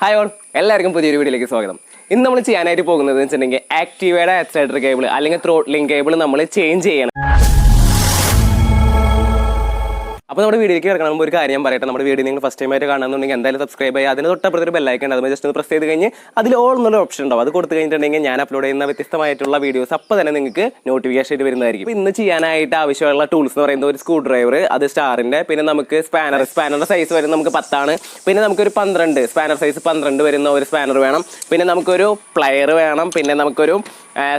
Hi all, എല്ലാവർക്കും പുതിയൊരു വീഡിയോയിലേക്ക് സ്വാഗതം. ഇന്ന് നമ്മൾ ചെയ്യാനായിട്ട് പോകുന്നത് വെച്ചിട്ടുണ്ടെങ്കിൽ ആക്റ്റീവയുടെ ആക്സിലറേറ്റർ കേബിൾ അല്ലെങ്കിൽ ത്രോട്ട്ലിംഗ് കേബിൾ നമ്മൾ ചേഞ്ച് ചെയ്യണം. അപ്പോൾ നമ്മുടെ വീഡിയോയ്ക്ക് കിടക്കണം മുമ്പ് ഒരു കാര്യം പറയട്ടെ. നമ്മുടെ വീഡിയോ നിങ്ങൾ ഫസ്റ്റ് ടൈം ആയിട്ട് കാണുന്നുണ്ടെങ്കിൽ എന്തായാലും സബ്സ്ക്രൈബ് ചെയ്യുക. അതിന് തൊട്ടപ്പുറത്തൊരു ബെല്ലൈക്കൺ ഉണ്ട്, അത് ജസ്റ്റ് ഒന്ന് പ്രസ് ചെയ്ത് കഴിഞ്ഞ് അതിൽ ഓൾ എന്നുള്ള ഓപ്ഷൻ ഉണ്ടാവും. അത് കൊടുത്തു കഴിഞ്ഞിട്ടുണ്ടെങ്കിൽ ഞാൻ അപ്ലോഡ് ചെയ്യുന്ന വ്യത്യസ്തമായിട്ടുള്ള വീഡിയോസ് അപ്പോൾ തന്നെ നിങ്ങൾക്ക് നോട്ടിഫിക്കേഷൻ ആയിട്ട് വരുന്നതായിരിക്കും. ഇന്ന് ചെയ്യാനായിട്ട് ആവശ്യമുള്ള ടൂൾസ് എന്ന് പറയുന്നത് ഒരു സ്ക്രൂ ഡ്രൈവർ, അത് സ്റ്റാറിൻ്റെ, പിന്നെ നമുക്ക് സ്പാനറിൻ്റെ സൈസ് വരുന്നത് നമുക്ക് 10 പിന്നെ നമുക്കൊരു 12 സ്പാനർ സൈസ് 12 വരുന്ന ഒരു സ്പാനർ വേണം. പിന്നെ നമുക്കൊരു പ്ലയർ വേണം. പിന്നെ നമുക്കൊരു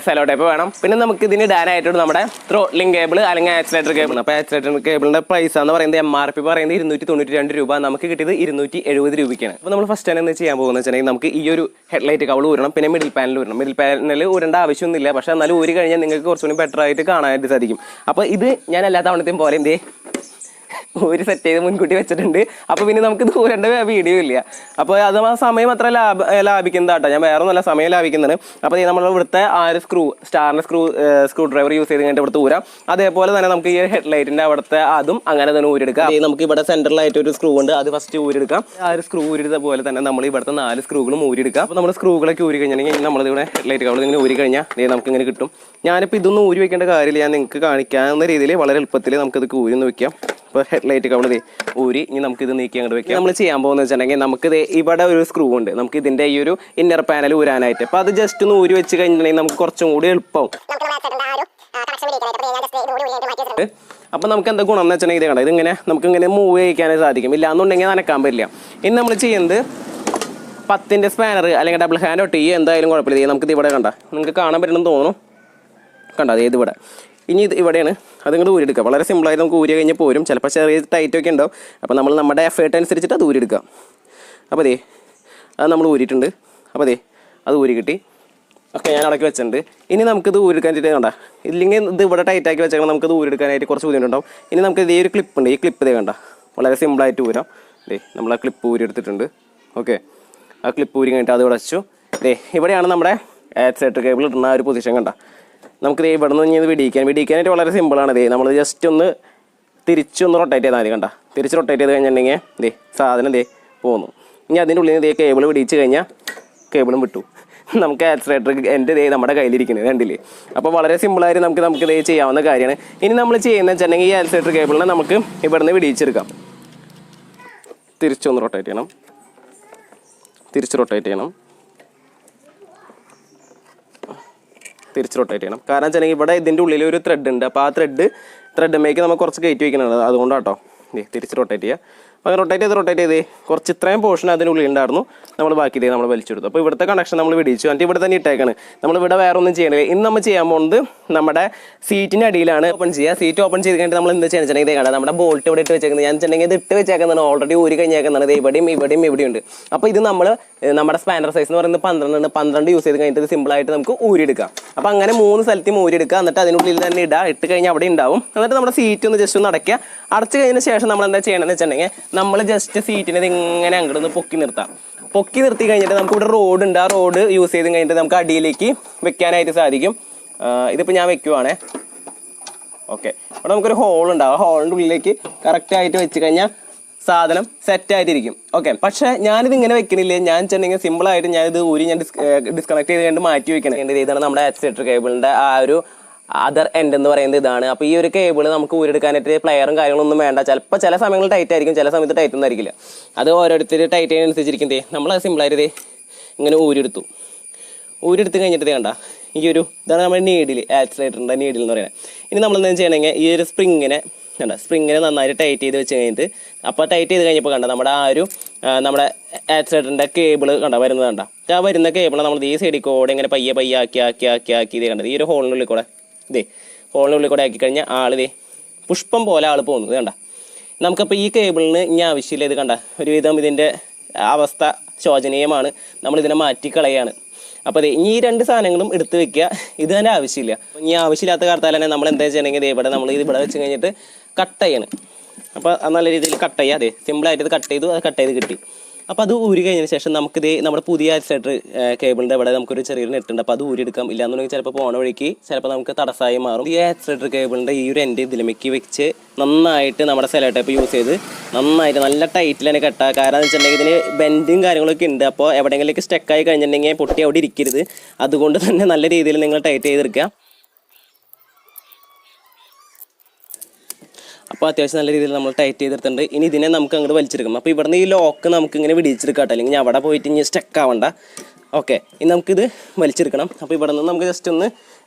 സെലോ ടേപ്പ് വേണം. പിന്നെ നമുക്ക് ഇതിന് ഇടാനായിട്ടുണ്ട് നമ്മുടെ ത്രോട്ട്ലിംഗ് കേബിൾ അല്ലെങ്കിൽ ആക്സിലറേറ്റർ കേബിൾ. അപ്പോൾ ആക്സിലറേറ്റർ കേബിളിൻ്റെ പ്രൈസ് എന്ന് പറയുന്നത് MRP പറയുന്നത് 292 രൂപ, നമുക്ക് കിട്ടിയത് 270 രൂപയ്ക്കാണ്. അപ്പോൾ നമ്മൾ ഫസ്റ്റ് തന്നെ ചെയ്യാൻ പോകുന്നത് വെച്ചിട്ടുണ്ടെങ്കിൽ നമുക്ക് ഈ ഒരു ഹെഡ്ലൈറ്റ് കവൾ ഊരണം, പിന്നെ മിഡിൽ പാനൽ ഊരണം. മിഡിൽ പാനൽ ഊരേണ്ട ആവശ്യമൊന്നുമില്ല, പക്ഷേ എന്നാലും ഊരി കഴിഞ്ഞാൽ നിങ്ങൾക്ക് കുറച്ചുകൂടി ബെറ്റർ ആയിട്ട് കാണാനായിട്ട് സാധിക്കും. അപ്പോൾ ഇത് ഞാൻ എല്ലാ തവണത്തെയും പോലെ എന്തേ ഒരു സെറ്റ് ചെയ്ത് മുൻകൂട്ടി വെച്ചിട്ടുണ്ട്. അപ്പോൾ പിന്നെ നമുക്ക് ദൂരേണ്ട വീഡിയോ ഇല്ല. അപ്പോൾ അത് ആ സമയം അത്ര ലാഭിക്കുന്നതാട്ടോ. ഞാൻ വേറെ നല്ല സമയം ലാഭിക്കുന്നത്. അപ്പോൾ നമ്മൾ ഇവിടുത്തെ ആ ഒരു സ്റ്റാറിൻ്റെ സ്ക്രൂ ഡ്രൈവർ യൂസ് ചെയ്ത് കഴിഞ്ഞിട്ട് ഇവിടുത്തെ ഊരാം. അതേപോലെ തന്നെ നമുക്ക് ഈ ഹെഡ്ലൈറ്റിൻ്റെ അവിടുത്തെ അതും അങ്ങനെ തന്നെ ഊരെടുക്കാം. നമുക്ക് ഇവിടെ സെൻറ്ററിലായിട്ട് ഒരു സ്ക്രൂ ഉണ്ട്, അത് ഫസ്റ്റ് ഊരെടുക്കാം. ആ ഒരു സ്ക്രൂ ഊരിത പോലെ തന്നെ നമ്മൾ ഇവിടുത്തെ 4 സ്ക്രൂകളും ഊരിയെടുക്കാം. അപ്പോൾ നമ്മൾ സ്ക്രൂകളൊക്കെ ഊരി കഴിഞ്ഞിട്ടുണ്ടെങ്കിൽ നമ്മളിവിടെ ഹെഡ്ലൈറ്റ് കവൾ ഇങ്ങനെ ഊരി കഴിഞ്ഞാൽ നമുക്ക് ഇങ്ങനെ കിട്ടും. ഞാനിപ്പോൾ ഇതൊന്നും ഊരി വെക്കേണ്ട കാര്യമില്ല, ഞാൻ നിങ്ങൾക്ക് കാണിക്കാവുന്ന രീതിയിൽ വളരെ എളുപ്പത്തിൽ നമുക്കിത് ഊരിന്ന് വെക്കാം. ഇപ്പോൾ ഹെഡ്ലൈറ്റ് കവൾ ഊരി ഇനി നമുക്കിത് നീക്കി അങ്ങോട്ട് വെക്കാം. നമ്മൾ ചെയ്യാൻ പോകുന്നത് വെച്ചിട്ടുണ്ടെങ്കിൽ നമുക്കിത് ഇവിടെ ഒരു സ്ക്രൂ ഉണ്ട്, നമുക്ക് ഇതിൻ്റെ ഈ ഒരു ഇന്നർ പാനൽ ഊരാനായിട്ട്. അപ്പോൾ അത് ജസ്റ്റ് ഒന്ന് ഊരി വെച്ച് കഴിഞ്ഞിട്ടുണ്ടെങ്കിൽ നമുക്ക് കുറച്ചും കൂടി എളുപ്പമാവും. അപ്പോൾ നമുക്ക് എന്താ ഗുണം എന്ന് വെച്ചിട്ടുണ്ടെങ്കിൽ ഇത് കണ്ട ഇതിങ്ങനെ നമുക്കിങ്ങനെ മൂവ് ചെയ്യിക്കാനേ സാധിക്കും, ഇല്ലാന്നുണ്ടെങ്കിൽ നനക്കാൻ പറ്റില്ല. ഇനി നമ്മൾ ചെയ്യുന്നത് 10 സ്പാനർ അല്ലെങ്കിൽ ഡബിൾ ഹാൻഡ് ഒട്ടി എന്തായാലും കുഴപ്പമില്ല. നമുക്കിത് ഇവിടെ കണ്ട നിങ്ങൾക്ക് കാണാൻ പറ്റണമെന്ന് തോന്നുന്നു, കണ്ട അതേത് ഇവിടെ. ഇനി ഇത് ഇവിടെയാണ്, അതിങ്ങോട്ട് ഊരിയെടുക്കുക. വളരെ സിമ്പിളായിട്ട് നമുക്ക് ഊരി കഴിഞ്ഞാൽ പോരും. ചിലപ്പോൾ ചെറിയ ടൈറ്റൊക്കെ ഉണ്ടാവും. അപ്പോൾ നമ്മൾ നമ്മുടെ എഫേർട്ട് അനുസരിച്ചിട്ട് അത് ഊരിയെടുക്കുക. അപ്പോൾ അതേ അത് നമ്മൾ ഊരിയിട്ടുണ്ട്. അപ്പോൾ അതേ അത് ഊരി കിട്ടി. ഓക്കെ, ഞാൻ അടക്കി വെച്ചിട്ടുണ്ട്. ഇനി നമുക്കിത് ഊരിയെടുക്കാനായിട്ട് കണ്ട ഇല്ലെങ്കിൽ ഇത് ഇവിടെ ടൈറ്റാക്കി വെച്ചാൽ നമുക്കത് ഊരിയെടുക്കാനായിട്ട് കുറച്ച് ബുദ്ധിമുട്ടുണ്ടാവും. ഇനി നമുക്ക് ഇതേ ഒരു ക്ലിപ്പ് ഉണ്ട്, ഈ ക്ലിപ്പ് ഇതേ കണ്ട വളരെ സിമ്പിളായിട്ട് ഊരാം. ദേ നമ്മൾ ആ ക്ലിപ്പ് ഊരിയെടുത്തിട്ടുണ്ട്. ഓക്കെ, ആ ക്ലിപ്പ് ഊരി കഴിഞ്ഞിട്ട് അത് ഇവിടെ വെച്ചു. ദേ ഇവിടെയാണ് നമ്മുടെ ആക്സിലറേറ്റർ കേബിൾ ഇടുന്ന ഒരു പൊസിഷൻ കണ്ട. നമുക്ക് ദേ ഇവിടെ നിന്ന് ഇത് വിടിക്കാനായിട്ട് വളരെ സിമ്പിളാണ്. ദേ നമ്മൾ ജസ്റ്റ് ഒന്ന് തിരിച്ചൊന്ന് റൊട്ടേറ്റ് ചെയ്താൽ മതി. കണ്ട തിരിച്ച് റൊട്ടേറ്റ് ചെയ്ത് കഴിഞ്ഞിട്ടുണ്ടെങ്കിൽ ദേ സാധനം ദേ പോകുന്നു. ഇനി അതിൻ്റെ ഉള്ളിൽ നിന്ന് ദേ കേബിൾ വിടിച്ച് കഴിഞ്ഞാൽ കേബിളും വിട്ടു. നമുക്ക് ആക്സിലറേറ്റർ എൻ്റെ ദേ നമ്മുടെ കയ്യിലിരിക്കുന്നത് കണ്ടില്ലേ. അപ്പോൾ വളരെ സിമ്പിളായിട്ട് നമുക്ക് ദേ ചെയ്യാവുന്ന കാര്യമാണ്. ഇനി നമ്മൾ ചെയ്യുന്നത് വെച്ചിട്ടുണ്ടെങ്കിൽ ഈ ആക്സിലറേറ്റർ കേബിളിനെ നമുക്ക് ഇവിടെ നിന്ന് വിടിച്ചെടുക്കാം. തിരിച്ചൊന്ന് റൊട്ടേറ്റ് ചെയ്യണം, തിരിച്ച് റൊട്ടേറ്റ് ചെയ്യണം, തിരിച്ച് റൊട്ടേറ്റ് ചെയ്യണം. കാരണം വെച്ചിട്ടുണ്ടെങ്കിൽ ഇവിടെ ഇതിൻ്റെ ഉള്ളിൽ ഒരു ത്രെഡ് ഉണ്ട്. അപ്പോൾ ആ ത്രെഡ്മേക്ക് നമുക്ക് കുറച്ച് കയറ്റി വയ്ക്കുന്നുണ്ട്, അതുകൊണ്ടാട്ടോ. തിരിച്ച് റൊട്ടേറ്റ് ചെയ്യുക. അപ്പോൾ റൊട്ടേറ്റ് ചെയ്ത് കുറച്ച് ഇത്രയും പോർഷൻ അതിനുള്ളിൽ ഉണ്ടായിരുന്നു, നമ്മൾ ബാക്കി നമ്മൾ വലിച്ചെടുത്തു. അപ്പോൾ ഇവിടുത്തെ കണക്ഷൻ നമ്മൾ വിടിച്ചു, എന്നിട്ട് ഇവിടെ തന്നെ ഇട്ടേക്കാണ്. നമ്മളിവിടെ വേറെ ഒന്നും ചെയ്യണില്ല. ഇന്ന് നമ്മൾ ചെയ്യാൻ പോകുന്നത് നമ്മുടെ സീറ്റിൻ്റെ അടിയിലാണ് ഓപ്പൺ ചെയ്യുക. സീറ്റ് ഓപ്പൺ ചെയ്ത് കഴിഞ്ഞിട്ട് നമ്മൾ എന്ത് ചെയ്യുന്നത് ഇതേ കാണാം, നമ്മുടെ ബോൾട്ട് ഇവിടെ ഇട്ട് വെച്ചേക്കുന്നത്. ഞാൻ വെച്ചിട്ടുണ്ടെങ്കിൽ ഇത് ഇട്ട് വെച്ചേക്കുന്നതാണ്, ഓൾറെഡി ഊരി കഴിഞ്ഞേക്കുന്നതാണ്. ഇവിടെയും. അപ്പോൾ ഇത് നമ്മുടെ സ്പാനർ സൈസ് എന്ന് പറയുന്നത് 12 യൂസ് ചെയ്ത് കഴിഞ്ഞിട്ട് ഇത് സിമ്പിളായിട്ട് നമുക്ക് ഊരിയെടുക്കാം. അപ്പോൾ അങ്ങനെ 3 സ്ഥലത്തും ഊരിയെടുക്കുക. എന്നിട്ട് അതിനുള്ളിൽ തന്നെ ഇട്ട് കഴിഞ്ഞാൽ അവിടെ ഉണ്ടാവും. എന്നിട്ട് നമ്മുടെ സീറ്റ് ഒന്ന് ജസ്റ്റ് ഒന്ന് അടയ്ക്കുക. അടച്ചു കഴിഞ്ഞതിന് ശേഷം നമ്മൾ എന്താ ചെയ്യണമെന്ന് വെച്ചിട്ടുണ്ടെങ്കിൽ നമ്മൾ ജസ്റ്റ് സീറ്റിനെ ഇങ്ങനെ അങ്ങോട്ട് ഒന്ന് പൊക്കി നിർത്തി കഴിഞ്ഞിട്ട് നമുക്ക് ഇവിടെ റോഡ് ഉണ്ട്. ആ റോഡ് യൂസ് ചെയ്ത് കഴിഞ്ഞിട്ട് നമുക്ക് അടിയിലേക്ക് വെക്കാനായിട്ട് സാധിക്കും. ഇതിപ്പോൾ ഞാൻ വെക്കുവാണേ. ഓക്കെ, അവിടെ നമുക്കൊരു ഹോൾ ഉണ്ടാവും. ആ ഹോളിൻ്റെ ഉള്ളിലേക്ക് കറക്റ്റായിട്ട് വെച്ച് കഴിഞ്ഞാൽ സാധനം സെറ്റായിട്ടിരിക്കും. ഓക്കെ, പക്ഷേ ഞാനിത് ഇങ്ങനെ വെക്കണില്ല. ഞാൻ വെച്ചിട്ടുണ്ടെങ്കിൽ സിമ്പിളായിട്ട് ഞാനിത് ഞാൻ ഡിസ്കണക്ട് ചെയ്ത് കഴിഞ്ഞിട്ട് മാറ്റി വെക്കണം. ഇതാണ് നമ്മുടെ ആക്സിലറേറ്റർ കേബിളിൻ്റെ ആ ഒരു അതർ എൻഡ് എന്ന് പറയുന്നത് ഇതാണ്. അപ്പോൾ ഈ ഒരു കേബിൾ നമുക്ക് ഊരെടുക്കാനായിട്ട് പ്ലെയറും കാര്യങ്ങളൊന്നും വേണ്ട. ചിലപ്പോൾ ചില സമയങ്ങളിൽ ടൈറ്റ് ആയിരിക്കും, ചില സമയത്ത് ടൈറ്റ് ഒന്നും ആയിരിക്കില്ല. അത് ഓരോരുത്തർ ടൈറ്റ് ചെയ്യുന്നതനുസരിച്ചിരിക്കും. നമ്മൾ സിമ്പിളായിട്ട് ഇങ്ങനെ ഊരെടുത്ത് കഴിഞ്ഞിട്ട് കണ്ട ഇതാണ് നമ്മുടെ നീഡിൽ, ആക്സിലറേറ്ററിൻ്റെ നീഡിൽ എന്ന് പറയുന്നത്. ഇനി നമ്മൾ എന്താ ചെയ്യണമെങ്കിൽ ഈ ഒരു സ്പ്രിങ്ങിനെ നന്നായിട്ട് ടൈറ്റ് ചെയ്ത് വെച്ച് കഴിഞ്ഞിട്ട്, അപ്പോൾ ടൈറ്റ് ചെയ്ത് കഴിഞ്ഞപ്പോൾ കണ്ട നമ്മുടെ നമ്മുടെ ആക്സിലറേറ്ററിൻ്റെ കേബിൾ വരുന്നത് കണ്ട. ആ വരുന്ന കേബിൾ നമ്മൾ ഈ സൈഡിൽ കൂടെ ഇങ്ങനെ പയ്യെ ആക്കി ഇത് കണ്ടത്. ഈ ഒരു ഹോളിനുള്ളിൽ കൂടെ ആക്കി കഴിഞ്ഞാൽ ആളിതേ പുഷ്പം പോലെ പോകുന്നത് കണ്ട. നമുക്കപ്പോൾ ഈ കേബിളിന് ഇനി ആവശ്യമില്ല. ഇത് കണ്ട ഒരുവിധം ഇതിൻ്റെ അവസ്ഥ ശോചനീയമാണ്, നമ്മളിതിനെ മാറ്റിക്കളയാണ്. അപ്പോൾ അതെ ഇനി ഈ 2 സാധനങ്ങളും എടുത്ത് വെക്കുക. ഇത് തന്നെ ആവശ്യമില്ല. ഇനി ആവശ്യമില്ലാത്ത കാലത്താൽ തന്നെ നമ്മൾ എന്താ ചെയ്യണമെങ്കിൽ നമ്മൾ ഇവിടെ വെച്ച് കഴിഞ്ഞിട്ട് കട്ട് ചെയ്യണം. അപ്പോൾ നല്ല രീതിയിൽ കട്ട് ചെയ്യുക. അതെ സിമ്പിളായിട്ട് ഇത് കട്ട് ചെയ്ത് കിട്ടി. അപ്പോൾ അത് ഊരി കഴിഞ്ഞതിന് ശേഷം നമുക്കിത് നമ്മുടെ പുതിയ ആക്സിലേറ്റർ കേബിളിൻ്റെ ഇവിടെ നമുക്കൊരു ചെറിയൊരു നെട്ടുണ്ട്. അപ്പോൾ അത് ഊരിയെടുക്കാം. ഇല്ലാന്നുണ്ടെങ്കിൽ ചിലപ്പോൾ പോണ വഴിക്ക് ചിലപ്പോൾ നമുക്ക് തടസ്സമായി മാറും. ഈ ആക്സിലേറ്റർ കേബിളിൻ്റെ ഈ ഒരു എൻഡ് ഇതിലേക്ക് വെച്ച് നന്നായിട്ട് നമ്മുടെ സെലോ ടേപ്പ് യൂസ് ചെയ്ത് നന്നായിട്ട് നല്ല ടൈറ്റിൽ തന്നെ കെട്ടുക. കാരണം എന്ന് വെച്ചിട്ടുണ്ടെങ്കിൽ ഇതിന് ബെൻഡും കാര്യങ്ങളൊക്കെ ഉണ്ട്. അപ്പോൾ എവിടെയെങ്കിലേക്ക് സ്റ്റക്കായി കഴിഞ്ഞിട്ടുണ്ടെങ്കിൽ പൊട്ടി അവിടെ ഇരിക്കരുത്. അതുകൊണ്ട് തന്നെ നല്ല രീതിയിൽ നിങ്ങൾ ടൈറ്റ് ചെയ്തെടുക്കുക. അപ്പോൾ അത്യാവശ്യം നല്ല രീതിയിൽ നമ്മൾ ടൈറ്റ് ചെയ്തെടുത്തിട്ടുണ്ട്. ഇനി ഇതിനെ നമുക്ക് അങ്ങോട്ട് വലിച്ചെടുക്കാം. അപ്പോൾ ഇവിടുന്ന് ഈ ലോക്ക് നമുക്ക് ഇങ്ങനെ വിടിച്ചെടുക്കാം കേട്ടോ, അല്ലെങ്കിൽ അവിടെ പോയിട്ട് ഇനി സ്റ്റക്ക് ആവണ്ട. ഓക്കെ, ഇനി നമുക്കിത് വലിച്ചെടുക്കണം. അപ്പോൾ ഇവിടെ നിന്ന് നമുക്ക് ജസ്റ്റ് ഒന്ന്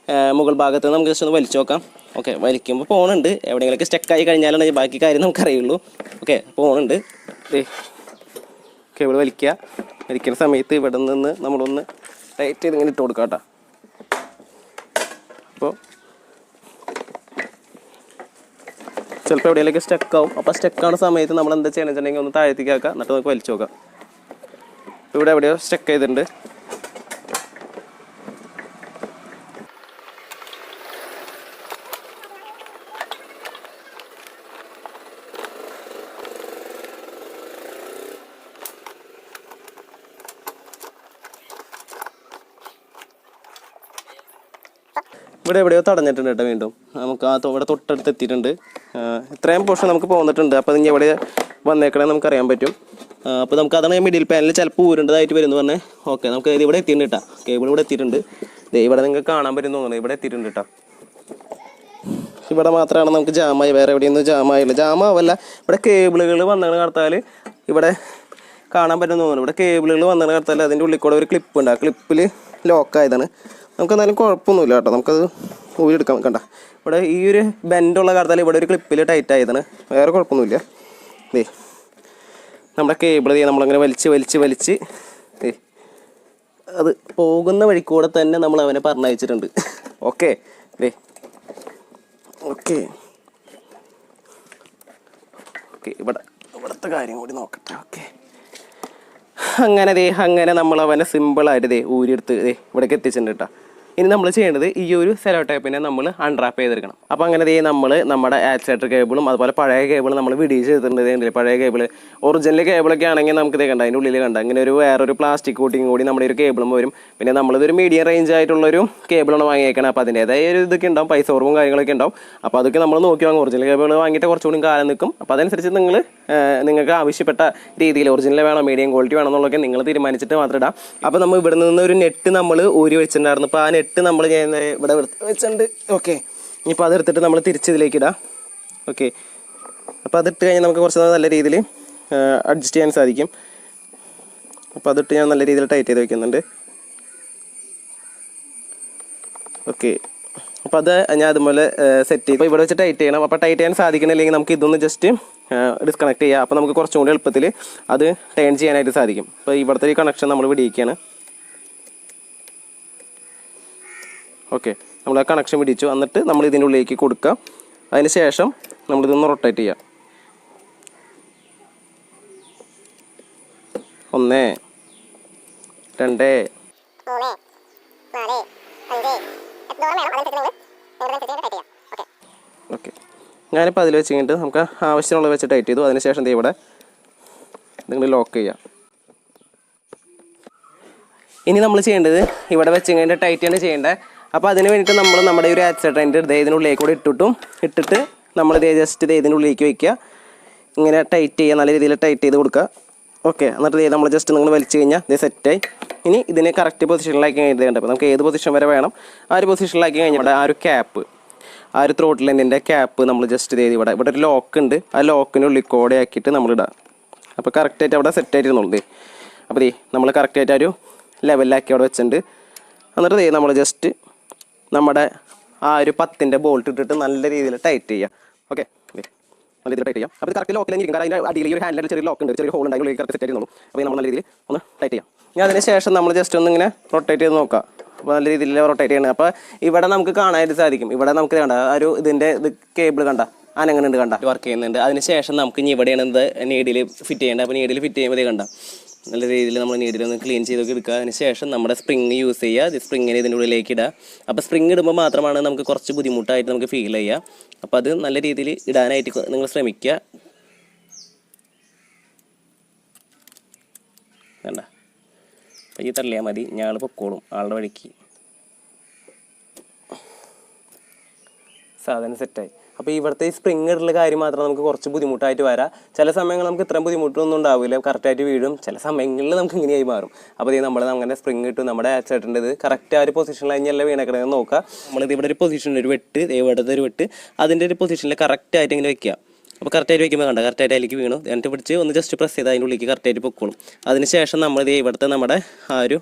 മുകൾ ഭാഗത്ത് നിന്ന് നമുക്ക് ജസ്റ്റ് ഒന്ന് വലിച്ചു നോക്കാം. ഓക്കെ, വലിക്കുമ്പോൾ പോകുന്നുണ്ട്. എവിടെയെങ്കിലൊക്കെ സ്റ്റക്കായി കഴിഞ്ഞാലാണ് ബാക്കി കാര്യം നമുക്കറിയുള്ളൂ. ഓക്കെ, പോകുന്നുണ്ട്. ഓക്കെ, ഇവിടെ വലിക്കുന്ന സമയത്ത് ഇവിടെ നിന്ന് നമ്മളൊന്ന് ടൈറ്റ് ചെയ്ത് ഇങ്ങനെ ഇട്ട് കൊടുക്കാം കേട്ടോ. അപ്പോൾ ചിലപ്പോൾ എവിടെയെങ്കിലൊക്കെ സ്റ്റക്കാവും. അപ്പോൾ സ്റ്റക്കാവുന്ന സമയത്ത് നമ്മൾ എന്താ ചെയ്യണമെന്ന് വെച്ചിട്ടുണ്ടെങ്കിൽ ഒന്ന് താഴത്തേക്ക് ആക്കുക, എന്നിട്ട് നമുക്ക് വലിച്ചു നോക്കാം. ഇവിടെ എവിടെയോ സ്റ്റക്ക് ചെയ്തിട്ടുണ്ട്. ഇവിടെ എവിടെയോ തടഞ്ഞിട്ടുണ്ട് കേട്ടോ. വീണ്ടും നമുക്ക് ഇവിടെ തൊട്ടടുത്ത് എത്തിയിട്ടുണ്ട്. ഇത്രയും പോർഷൻ നമുക്ക് പോന്നിട്ടുണ്ട്. അപ്പോൾ ഇനി എവിടെ വന്നേക്കണേ നമുക്കറിയാൻ പറ്റും. അപ്പോൾ നമുക്ക് അതാണ് മിഡിൽ പാനൽ ചിലപ്പോൾ ഊരേണ്ടതായിട്ട് വരുമെന്ന് പറഞ്ഞാൽ. ഓക്കെ, നമുക്ക് ഇവിടെ എത്തിയിട്ടുണ്ട് കേട്ടോ. കേബിൾ ഇവിടെ എത്തിയിട്ടുണ്ട്. ഇവിടെ നിങ്ങൾക്ക് കാണാൻ പറ്റും തോന്നുന്നത്. ഇവിടെ എത്തിയിട്ടുണ്ട് കേട്ടോ. ഇവിടെ മാത്രമാണ് നമുക്ക് ജാമായി, വേറെ എവിടെയൊന്നും ജാമായില്ല. ജാമാവല്ല, ഇവിടെ കേബിളുകൾ വന്നതാണ് കടത്താൽ ഇവിടെ കാണാൻ പറ്റും തോന്നുന്നു. ഇവിടെ കേബിളുകൾ വന്നതാണ് കടത്താൽ അതിൻ്റെ ഉള്ളിൽ കൂടെ ഒരു ക്ലിപ്പ് ഉണ്ട്. ആ ക്ലിപ്പിൽ ലോക്കായതാണ്. നമുക്ക് എന്നാലും കുഴപ്പമൊന്നുമില്ല കേട്ടോ. നമുക്കത് ഊരിയെടുക്കാം. കണ്ട ഇവിടെ ഈ ഒരു ബെൻഡുള്ള കടത്താൽ ഇവിടെ ഒരു ക്ലിപ്പിൽ ടൈറ്റ് ആയതാണ്. വേറെ കുഴപ്പമൊന്നുമില്ല. നമ്മുടെ കേബിൾ നമ്മളങ്ങനെ വലിച്ച് അത് പോകുന്ന വഴിക്കൂടെ തന്നെ നമ്മൾ അവനെ പറഞ്ഞയച്ചിട്ടുണ്ട്. ഓക്കെ ഓക്കെ ഓക്കെ ഇവിടുത്തെ കാര്യം കൂടി നോക്കട്ടെ. ഓക്കെ, അങ്ങനെ നമ്മൾ അവനെ സിമ്പിളായിട്ട് ഊരിയെടുത്ത് ഇവിടേക്ക് എത്തിച്ചിട്ടുണ്ട് കേട്ടോ. ഇനി നമ്മൾ ചെയ്യേണ്ടത് ഈ ഒരു സെലോ ടേപ്പിനെ നമ്മൾ അൺറാപ്പ് ചെയ്തെടുക്കണം. അപ്പോൾ അങ്ങനെ നമ്മൾ നമ്മുടെ ആക്സിലേറ്റർ കേബിളും അതുപോലെ പഴയ കേബിൾ നമ്മൾ വിഡിയോ ചെയ്തിട്ടുണ്ട്. പഴയ കേബിൾ ഒറിജിനൽ കേബിളൊക്കെ ആണെങ്കിൽ നമുക്ക് കണ്ട അതിൻ്റെ ഉള്ളിൽ കണ്ട ഇങ്ങനെ ഒരു വേറൊരു പ്ലാസ്റ്റിക് കോട്ടിങ് കൂടി നമ്മുടെ ഒരു കേബിളും വരും. പിന്നെ നമ്മളിതൊരു മീഡിയം റേഞ്ച് ആയിട്ടുള്ളൊരു കേബിളാണ് വാങ്ങിയേക്കണം. അപ്പോൾ അതിൻ്റേതായ ഒരു ഇതൊക്കെ ഉണ്ടാവും, പൈസ കുറവും കാര്യങ്ങളൊക്കെ ഉണ്ടാവും. അപ്പോൾ അതൊക്കെ നമ്മൾ നോക്കി വാങ്ങും. ഒറിജിനൽ കേബിൾ വാങ്ങിയിട്ട് കുറച്ചുകൂടി കാലം നിൽക്കും. അപ്പോൾ അതനുസരിച്ച് നിങ്ങൾക്ക് ആവശ്യപ്പെട്ട രീതിയിൽ ഒറിജിനൽ വേണോ മീഡിയം ക്വാളിറ്റി വേണോ എന്നുള്ളതൊക്കെ നിങ്ങൾ തീരുമാനിച്ചിട്ട് മാത്രം ഇടാം. അപ്പോൾ നമ്മൾ ഇവിടെ നിന്ന് ഒരു നെറ്റ് നമ്മൾ ഊരി വെച്ചിട്ടുണ്ടായിരുന്നു. അപ്പോൾ ആ നെറ്റ് നമ്മൾ ഇവിടെ വെച്ചിട്ടുണ്ട്. ഓക്കെ, ഇനിയിപ്പോൾ അതെടുത്തിട്ട് നമ്മൾ തിരിച്ചിതിലേക്ക് ഇടാം. ഓക്കെ, അപ്പോൾ അതിട്ട് കഴിഞ്ഞാൽ നമുക്ക് കുറച്ച് നല്ല രീതിയിൽ അഡ്ജസ്റ്റ് ചെയ്യാൻ സാധിക്കും. അപ്പോൾ അതിട്ട് ഞാൻ നല്ല രീതിയിൽ ടൈറ്റ് ചെയ്ത് വെക്കുന്നുണ്ട്. ഓക്കെ, അപ്പോൾ അത് ഞാൻ അതുപോലെ സെറ്റ് ചെയ്ത് ഇവിടെ വെച്ച് ടൈറ്റ് ചെയ്യണം. അപ്പോൾ ടൈറ്റ് ചെയ്യാൻ സാധിക്കണില്ലെങ്കിൽ നമുക്ക് ഇതൊന്ന് ജസ്റ്റ് ഡിസ്കണക്ട് ചെയ്യുക. അപ്പോൾ നമുക്ക് കുറച്ചും കൂടി എളുപ്പത്തിൽ അത് ടേൺ ചെയ്യാനായിട്ട് സാധിക്കും. അപ്പോൾ ഇവിടുത്തെ ഈ കണക്ഷൻ നമ്മൾ വിടിയിക്കുകയാണ്. ഓക്കെ, നമ്മൾ ആ കണക്ഷൻ പിടിച്ചു. എന്നിട്ട് നമ്മൾ ഇതിൻ്റെ ഉള്ളിലേക്ക് കൊടുക്കുക. അതിന് ശേഷം നമ്മളിതൊന്ന് റൊട്ടേറ്റ് ചെയ്യാം. 1 2 ഓക്കെ, ഞാനിപ്പോൾ അതിൽ വെച്ച് കഴിഞ്ഞിട്ട് നമുക്ക് ആവശ്യമുള്ളത് വെച്ച് ടൈറ്റ് ചെയ്തു. അതിന് ശേഷം ഇവിടെ നിങ്ങൾ ലോക്ക് ചെയ്യുക. ഇനി നമ്മൾ ചെയ്യേണ്ടത് ഇവിടെ വെച്ച് കഴിഞ്ഞിട്ട് ടൈറ്റ് ആണ് ചെയ്യേണ്ടത്. അപ്പോൾ അതിന് വേണ്ടിയിട്ട് നമ്മൾ നമ്മുടെ ഒരു ആക്സിലേറ്ററിൻ്റെ ഇതിനുള്ളിലേക്ക് കൂടെ ഇട്ടിട്ട് നമ്മളിത് ജസ്റ്റ് ഇതിനുള്ളിലേക്ക് വയ്ക്കുക. ഇങ്ങനെ ടൈറ്റ് ചെയ്യുക, നല്ല രീതിയിൽ ടൈറ്റ് ചെയ്ത് കൊടുക്കുക. ഓക്കെ, എന്നിട്ട് നമ്മൾ ജസ്റ്റ് നിങ്ങൾ വലിച്ചു കഴിഞ്ഞാൽ ഇത് സെറ്റായി. ഇനി ഇതിനെ കറക്റ്റ് പൊസിഷനിലാക്കി കഴിഞ്ഞിട്ട് അപ്പോൾ നമുക്ക് ഏത് പൊസിഷൻ വരെ വേണം ആ ഒരു പൊസിഷനിലാക്കി കഴിഞ്ഞാൽ ആ ഒരു ക്യാപ്പ്, ആ ഒരു ത്രോട്ടിൽ എൻഡിൻ്റെ ക്യാപ്പ് നമ്മൾ ജസ്റ്റ് ഇവിടെ ഒരു ലോക്ക് ഉണ്ട്. ആ ലോക്കിനുള്ളിൽ കൂടെ ആക്കിയിട്ട് നമ്മളിടുക. അപ്പോൾ കറക്റ്റായിട്ട് അവിടെ സെറ്റായിരുന്നുള്ളൂ. അപ്പോൾ നമ്മൾ കറക്റ്റായിട്ട് ഒരു ലെവലിലാക്കി അവിടെ വെച്ചിട്ടുണ്ട്. എന്നിട്ട് നമ്മൾ ജസ്റ്റ് നമ്മുടെ ആ ഒരു 10ൻ്റെ ബോൾട്ട് ഇട്ടിട്ട് നല്ല രീതിയിൽ ടൈറ്റ് ചെയ്യുക. ഓക്കെ, നല്ല രീതിയിൽ ടൈറ്റ് ചെയ്യാം. അപ്പോൾ കറക്റ്റ് ലോക്കിൽ ഇരിക്കും. കാരണം അതിൻ്റെ അടിയിൽ ഒരു ഹാൻഡിൽ ചെറിയ ലോക്ക് ഉണ്ട്, ചെറിയ ഹോൾ ഉണ്ടായി കറക്റ്റ് സെറ്റ് ആയിരുന്നുള്ളൂ. അപ്പോൾ നമ്മൾ നല്ല രീതിയിൽ ഒന്ന് ടൈറ്റ് ചെയ്യാം. ഇനി അതിന് ശേഷം നമ്മൾ ജസ്റ്റ് ഒന്ന് ഇങ്ങനെ റൊട്ടേറ്റ് ചെയ്ത് നോക്കാം. അപ്പോൾ നല്ല രീതിയിൽ റൊട്ടേറ്റ് ചെയ്യണം. അപ്പോൾ ഇവിടെ നമുക്ക് കാണാനായിട്ട് സാധിക്കും. ഇവിടെ നമുക്ക് കണ്ട ആ ഒരു ഇതിൻ്റെ കേബിൾ കണ്ട അനങ്ങുന്നുണ്ട്, കണ്ട വർക്ക് ചെയ്യുന്നുണ്ട്. അതിന് ശേഷം നമുക്ക് ഇനി ഇവിടെയാണ് ഇത് നീഡിൽ ഫിറ്റ് ചെയ്യേണ്ടത്. അപ്പോൾ നീഡിൽ ഫിറ്റ് ചെയ്യുമ്പോൾ കണ്ട നല്ല രീതിയിൽ നമ്മൾ നീഡിലൊന്ന് ക്ലീൻ ചെയ്തൊക്കെ എടുക്കുക. അതിന് ശേഷം നമ്മുടെ സ്പ്രിങ് യൂസ് ചെയ്യുക. ഇത് സ്പ്രിങ്ങിനെ ഇതിൻ്റെ ഉള്ളിലേക്ക് ഇടുക. അപ്പോൾ സ്പ്രിങ് ഇടുമ്പോൾ മാത്രമാണ് നമുക്ക് കുറച്ച് ബുദ്ധിമുട്ടായിട്ട് നമുക്ക് ഫീൽ ചെയ്യുക. അപ്പോൾ അത് നല്ല രീതിയിൽ ഇടാനായിട്ട് നിങ്ങൾ ശ്രമിക്കുക. പയ്യെ തള്ളിയാൽ മതി, ഞങ്ങൾ പൊക്കോളും ആളുടെ വഴിക്ക്. സാധനം സെറ്റായി. അപ്പോൾ ഇവിടുത്തെ ഈ സ്പ്രിങ് ഇടുള്ള കാര്യം മാത്രം നമുക്ക് കുറച്ച് ബുദ്ധിമുട്ടായിട്ട് വരാം. ചില സമയങ്ങളിൽ നമുക്ക് ഇത്രയും ബുദ്ധിമുട്ടൊന്നും ഉണ്ടാവില്ല, കറക്റ്റായിട്ട് വീഴും. ചില സമയങ്ങളിൽ നമുക്ക് ഇങ്ങനെയായി മാറും. അപ്പോൾ ഇത് നമ്മൾ അങ്ങനെ സ്പ്രിങ് ഇട്ടു, നമ്മുടെ ആക്സിഡൻറ്റ് ഇത് കറക്റ്റ് ആ ഒരു പൊസിഷനിൽ കഴിഞ്ഞല്ല വീണേക്കണമെന്ന് നോക്കുക. നമ്മളിത് ഇവിടെ ഒരു പൊസിഷനിൽ ഒരു വെട്ട്, ഇവിടുത്തെ ഒരു വെട്ട്, അതിൻ്റെ ഒരു പൊസിഷനിൽ കറക്റ്റായിട്ട് ഇങ്ങനെ വെക്കുക. അപ്പോൾ കറക്റ്റായിട്ട് വയ്ക്കുമ്പോൾ കണ്ട കറക്റ്റായിട്ട് അതിലേക്ക് വീണു. എന്നിട്ട് പിടിച്ച് ഒന്ന് ജസ്റ്റ് പ്രസ് ചെയ്ത് അതിൻ്റെ ഉള്ളിലേക്ക് കറക്റ്റായിട്ട് പൊക്കോളും. അതിനുശേഷം നമ്മളിത് ഇവിടുത്തെ നമ്മുടെ ആ ഒരു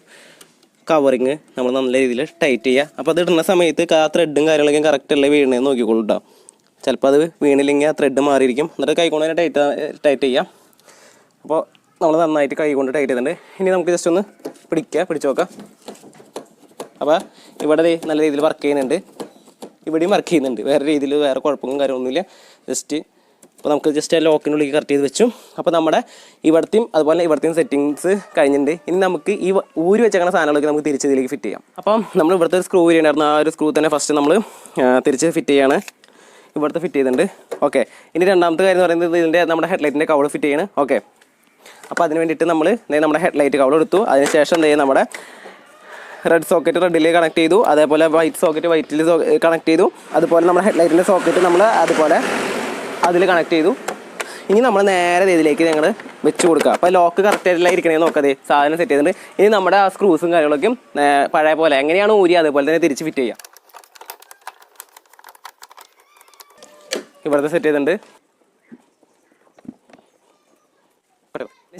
കവറിങ് നമ്മൾ നല്ല രീതിയിൽ ടൈറ്റ് ചെയ്യുക. അപ്പോൾ അത് ഇടുന്ന സമയത്ത് ആ ത്രെഡും കാര്യങ്ങളൊക്കെ കറക്റ്റല്ലേ വീണേന്ന് നോക്കിക്കോളൂ കേട്ടോ. ചിലപ്പോൾ അത് വീണില്ലെങ്കിൽ ആ ത്രെഡ് മാറിയിരിക്കും. എന്നിട്ട് കൈകൊണ്ട് തന്നെ ടൈറ്റ് ചെയ്യുക. അപ്പോൾ നമ്മൾ നന്നായിട്ട് കൈ കൊണ്ട് ടൈറ്റ് ചെയ്തിട്ടുണ്ട്. ഇനി നമുക്ക് ജസ്റ്റ് ഒന്ന് പിടിച്ച് നോക്കാം. അപ്പോൾ ഇവിടെ നല്ല രീതിയിൽ വർക്ക് ചെയ്യുന്നുണ്ട്, ഇവിടെയും വർക്ക് ചെയ്യുന്നുണ്ട്. വേറെ രീതിയിൽ വേറെ കുഴപ്പങ്ങളും കാര്യമൊന്നുമില്ല. ജസ്റ്റ് അപ്പോൾ നമുക്ക് ജസ്റ്റ് ആ ലോക്കിനുള്ളിൽ കറക്റ്റ് ചെയ്ത് വെച്ചു. അപ്പോൾ നമ്മുടെ ഇവിടത്തെയും അതുപോലെ ഇവിടത്തെയും സെറ്റിങ്സ് കഴിഞ്ഞിട്ടുണ്ട്. ഇനി നമുക്ക് ഈ ഊരി വെച്ചേക്കുന്ന സാധനങ്ങളൊക്കെ നമുക്ക് തിരിച്ച് ഇതിലേക്ക് ഫിറ്റ് ചെയ്യാം. അപ്പം നമ്മൾ ഇവിടുത്തെ ഒരു സ്ക്രൂ ചെയ്യണമായിരുന്നു. ആ ഒരു സ്ക്രൂ തന്നെ ഫസ്റ്റ് നമ്മൾ തിരിച്ച് ഫിറ്റ് ചെയ്യാണ്. ഇവിടുത്തെ ഫിറ്റ് ചെയ്തിട്ടുണ്ട്. ഓക്കെ, ഇനി രണ്ടാമത്തെ കാര്യം എന്ന് പറയുന്നത് ഇതിൻ്റെ നമ്മുടെ ഹെഡ്ലൈറ്റിൻ്റെ കവൾ ഫിറ്റ് ചെയ്യണം. ഓക്കെ, അപ്പോൾ അതിന് വേണ്ടിയിട്ട് നമ്മൾ നമ്മുടെ ഹെഡ്ലൈറ്റ് കവൾ എടുത്തു. അതിനുശേഷം എന്ത് ചെയ്യും, നമ്മുടെ റെഡ് സോക്കറ്റ് റെഡിൽ കണക്ട് ചെയ്തു, അതേപോലെ വൈറ്റ് സോക്കറ്റ് വൈറ്റിൽ കണക്ട് ചെയ്തു, അതുപോലെ നമ്മുടെ ഹെഡ്ലൈറ്റിൻ്റെ സോക്കറ്റ് നമ്മൾ അതുപോലെ അതിൽ കണക്ട് ചെയ്തു. ഇനി നമ്മൾ നേരെ ഇതിലേക്ക് ഞങ്ങൾ വെച്ച് കൊടുക്കുക. അപ്പോൾ ലോക്ക് കറക്റ്റായിട്ടില്ല ഇരിക്കണേ നോക്കാതെ സാധനം സെറ്റ് ചെയ്തിട്ടുണ്ട്. ഇനി നമ്മുടെ ആ സ്ക്രൂസും കാര്യങ്ങളൊക്കെ പഴയ പോലെ എങ്ങനെയാണ് ഊരി അതുപോലെ തന്നെ തിരിച്ച് ഫിറ്റ് ചെയ്യാം. ഇവിടുത്തെ സെറ്റ് ചെയ്തിട്ടുണ്ട്.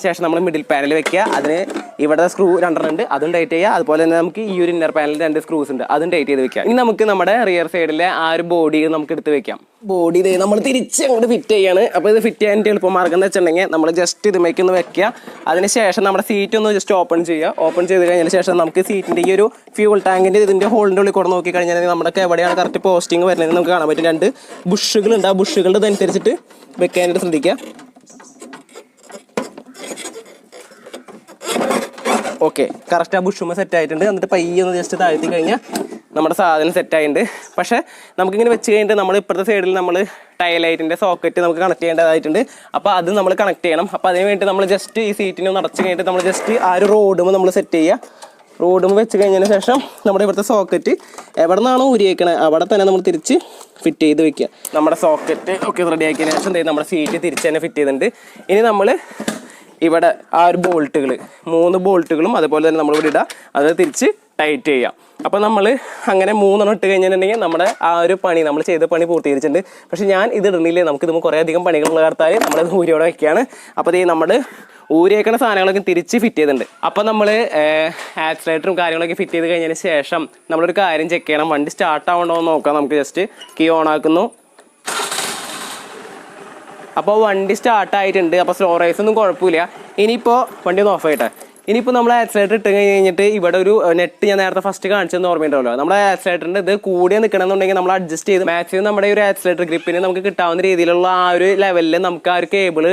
ശേഷം നമ്മൾ മിഡിൽ പാനൽ വെക്കുക. അതിന് ഇവിടെ സ്ക്രൂ രണ്ടെണ്ണം ഉണ്ട്, അതും ടൈറ്റ് ചെയ്യുക. അതുപോലെ തന്നെ നമുക്ക് ഈ ഒരു ഇന്നർ പാനലിൽ 2 സ്ക്രൂസ് ഉണ്ട്, അതും ടൈറ്റ് ചെയ്ത് വെക്കുക. ഇനി നമുക്ക് നമ്മുടെ റിയർ സൈഡിലെ ആ ഒരു ബോഡി നമുക്ക് എടുത്ത് വെക്കാം. ബോഡി ഇത് നമ്മൾ തിരിച്ച് അങ്ങോട്ട് ഫിറ്റ് ചെയ്യാണ്. അപ്പോൾ ഇത് ഫിറ്റ് ചെയ്യാൻ എളുപ്പമാർഗം എന്ന് വെച്ചിട്ടുണ്ടെങ്കിൽ നമ്മൾ ജസ്റ്റ് ഇത് ഒന്ന് വെക്കുക. അതിന് ശേഷം നമ്മുടെ സീറ്റ് ഒന്ന് ജസ്റ്റ് ഓപ്പൺ ചെയ്യുക. ഓപ്പൺ ചെയ്ത് കഴിഞ്ഞതിന് ശേഷം നമുക്ക് സീറ്റിൻ്റെ ഈ ഒരു ഫ്യൂൾ ടാങ്കിൻ്റെ ഇതിൻ്റെ ഹോളിൻ്റെ ഉള്ളിൽ കൂടെ നോക്കി കഴിഞ്ഞാൽ നമ്മുടെ എവിടെയാണ് കറക്റ്റ് പോസ്റ്റിംഗ് വരുന്നത് നമുക്ക് കാണാൻ പറ്റും. 2 ബുഷുകളുണ്ട്. ആ ബുഷുകളുടെ ഇതനുസരിച്ചിട്ട് വെക്കാനായിട്ട് ശ്രദ്ധിക്കുക. ഓക്കെ, കറക്റ്റ് ആ ബുഷുമ്മ സെറ്റ് ആയിട്ടുണ്ട്. എന്നിട്ട് പയ്യെ ഒന്ന് ജസ്റ്റ് താഴ്ത്തി കഴിഞ്ഞാൽ നമ്മുടെ സാധനം സെറ്റായിട്ടുണ്ട്. പക്ഷേ നമുക്കിങ്ങനെ വെച്ച് കഴിഞ്ഞിട്ട് നമ്മൾ ഇപ്പോഴത്തെ സൈഡിൽ നമ്മൾ ടൈലൈറ്റിൻ്റെ സോക്കറ്റ് നമുക്ക് കണക്ട് ചെയ്യേണ്ടതായിട്ടുണ്ട്. അപ്പോൾ അത് നമ്മൾ കണക്ട് ചെയ്യണം. അപ്പോൾ അതിന് വേണ്ടി നമ്മൾ ജസ്റ്റ് ഈ സീറ്റിനെ നടച്ച് കഴിഞ്ഞിട്ട് നമ്മൾ ജസ്റ്റ് ആ ഒരു റോഡുമ്പോൾ നമ്മൾ സെറ്റ് ചെയ്യുക. റോഡുമ്പോൾ വെച്ച് കഴിഞ്ഞതിന് ശേഷം നമ്മുടെ ഇവിടുത്തെ സോക്കറ്റ് എവിടെ നിന്നാണോ ഊരിയേക്കണത് അവിടെ തന്നെ നമ്മൾ തിരിച്ച് ഫിറ്റ് ചെയ്ത് വെക്കുക. നമ്മുടെ സോക്കറ്റ് ഒക്കെ റെഡി ആക്കിയതിന് ശേഷം നമ്മുടെ സീറ്റ് തിരിച്ച് തന്നെ ഫിറ്റ് ചെയ്തിട്ടുണ്ട്. ഇനി നമ്മൾ ഇവിടെ ആ ഒരു ബോൾട്ടുകൾ 3 ബോൾട്ടുകളും അതുപോലെ തന്നെ നമ്മളിവിടെ ഇടുക, അത് തിരിച്ച് ടൈറ്റ് ചെയ്യുക. അപ്പോൾ നമ്മൾ അങ്ങനെ 3 ഇട്ട് കഴിഞ്ഞിട്ടുണ്ടെങ്കിൽ നമ്മുടെ ആ ഒരു പണി നമ്മൾ ചെയ്ത പണി പൂർത്തീകരിച്ചിട്ടുണ്ട്. പക്ഷേ ഞാൻ ഇത് ഇടുന്നില്ലേ, നമുക്കിത് കുറേ അധികം പണികളുള്ള കാലത്താൽ നമ്മളത് ഊരിയോടെ വയ്ക്കുകയാണ്. അപ്പോൾ ഈ നമ്മൾ ഊരിയേക്കണ സാധനങ്ങളൊക്കെ തിരിച്ച് ഫിറ്റ് ചെയ്തിട്ടുണ്ട്. അപ്പോൾ നമ്മൾ ആക്സിലേറ്ററും കാര്യങ്ങളൊക്കെ ഫിറ്റ് ചെയ്ത് കഴിഞ്ഞതിന് ശേഷം നമ്മളൊരു കാര്യം ചെക്ക് ചെയ്യണം. വണ്ടി സ്റ്റാർട്ട് ആവണ്ടോ എന്ന് നോക്കാം. നമുക്ക് ജസ്റ്റ് കീ ഓൺ ആക്കുന്നു. അപ്പോൾ വണ്ടി സ്റ്റാർട്ടായിട്ടുണ്ട്. അപ്പോൾ സ്ലോ റൈസ് ഒന്നും കുഴപ്പമില്ല. ഇനിയിപ്പോൾ വണ്ടി ഒന്ന് ഓഫ് ആയിട്ടെ. ഇനിയിപ്പോൾ നമ്മൾ ആക്സിലേറ്റർ ഇട്ട് കഴിഞ്ഞിട്ട് ഇവിടെ ഒരു നെറ്റ് ഞാൻ നേരത്തെ ഫസ്റ്റ് കാണിച്ചെന്ന് ഓർമ്മയുണ്ടാവല്ലോ. നമ്മുടെ ആക്സിലേറ്ററിൻ്റെ ഇത് കൂടിയ നിൽക്കണമെന്നുണ്ടെങ്കിൽ നമ്മൾ അഡ്ജസ്റ്റ് ചെയ്ത് മാക്സിമം നമ്മുടെ ഒരു ആക്സിലേറ്റർ ഗ്രിപ്പിന് നമുക്ക് കിട്ടാവുന്ന രീതിയിലുള്ള ആ ഒരു ലെവലിൽ നമുക്ക് ആ ഒരു കേബിൾ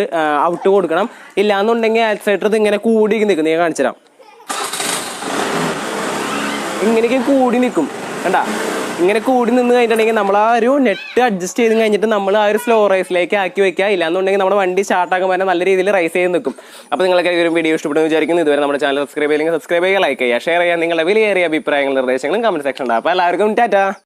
ഔട്ട് കൊടുക്കണം. ഇല്ലാന്നുണ്ടെങ്കിൽ ആക്സിലേറ്റർ ഇത് ഇങ്ങനെ കൂടി നിൽക്കും. ഞാൻ കാണിച്ചു തരാം. ഇങ്ങനെയൊക്കെ കൂടി നിൽക്കും കണ്ടാ. ഇങ്ങനെ കൂടി നിന്ന് കഴിഞ്ഞിട്ടുണ്ടെങ്കിൽ നമ്മൾ ആ ഒരു നെറ്റ് അഡ്ജസ്റ്റ് ചെയ്ത് കഴിഞ്ഞിട്ട് നമ്മൾ ആ ഒരു സ്ലോ റൈസിലേക്ക് ആക്കി വെക്കുക. ഇല്ലാന്നുണ്ടെങ്കിൽ നമ്മുടെ വണ്ടി സ്റ്റാർട്ടാക്കാൻ പറ്റുന്ന നല്ല രീതിയിൽ റൈസ് ചെയ്ത് നിൽക്കും. അപ്പോൾ നിങ്ങൾക്ക് ഒരു വീഡിയോ ഇഷ്ടപ്പെടുന്നു വിചാരിക്കുന്നു. ഇതുവരെ നമ്മുടെ ചാനൽ സബ്സ്ക്രൈബ് ചെയ്യുക, ലൈക്ക് ചെയ്യുക, ഷെയർ ചെയ്യുക. നിങ്ങളുടെ വിലയേറിയ അഭിപ്രായങ്ങളും നിർദ്ദേശങ്ങളും കമന്റ് സെക്ഷൻ ഉണ്ട്. അപ്പോൾ എല്ലാവർക്കും ടാറ്റാ.